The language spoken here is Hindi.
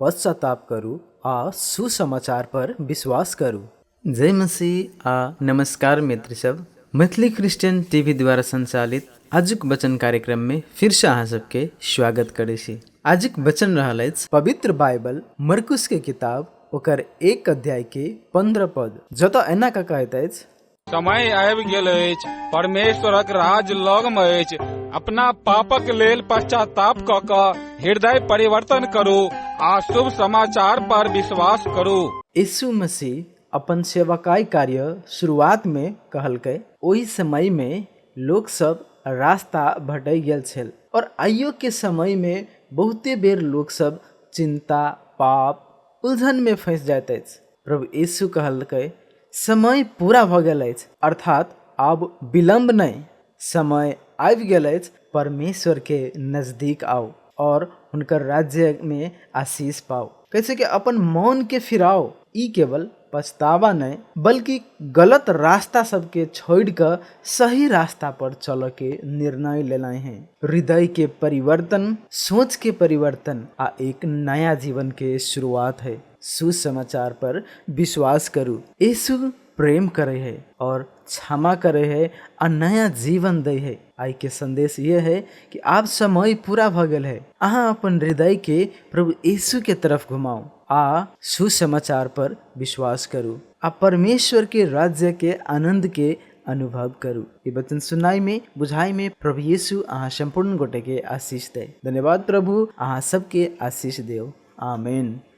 पश्चाताप करू आ सुसमाचार पर विश्वास करू। जय मसीह आ नमस्कार मित्र सब। मैथिली क्रिश्चियन टीवी द्वारा संचालित आजुक वचन कार्यक्रम में फिर से अहाँ सबके स्वागत करे छी। आजुक वचन रहल अछि पवित्र बाइबल मरकुस के किताब ओकर 1 अध्याय के 15 पद, जतऽ एना का कहैत अछि, समय आबि गेल अछि, परमेश्वरक राज लगमे अछि। अपना पापक लेल पश्चाताप कऽ कऽ हृदय परिवर्तन करू आ शुभ समाचार पर विश्वास करू। यीशु मसीह अपन सेवकाई कार्य शुरुआत में कहलकै। ओहि समय में लोग सब रास्ता भटक गेल छल और आइयो के समय में बहुते बेर लोग सब चिंता, पाप, उलझन में फंस जाइत अछि। प्रभु यीशु कहलकै समय पूरा भऽ गेल अछि, अर्थात आब विलम्ब नहीं, समय आबि गेल अछि। परमेश्वर के नजदीक आओ और हुनकर राज्य में आशीष पाओ। कैसे कि अपन मन के फिराओ, ई केवल पछतावा नहीं बल्कि गलत रास्ता सबके छोड़ कर सही रास्ता पर चल के निर्णय लेना है। हृदय के परिवर्तन, सोच के परिवर्तन आ एक नया जीवन के शुरुआत है। सुसमाचार पर विश्वास करू। यीशु प्रेम करे है और क्षमा करे है आ नया जीवन दे है। आई के संदेश ये है कि आप समय पूरा भ गेल है, अहाँ अपन हृदय के प्रभु यीशु के तरफ घुमाओ आ सुसमाचार पर विश्वास करू आ परमेश्वर के राज्य के आनंद के अनुभव करू। ये वचन सुनाई में, बुझाई में प्रभु यीशु अहाँ संपूर्ण गोटे के आशीष दे। धन्यवाद प्रभु, अहाँ सबके आशीष देव। आमीन।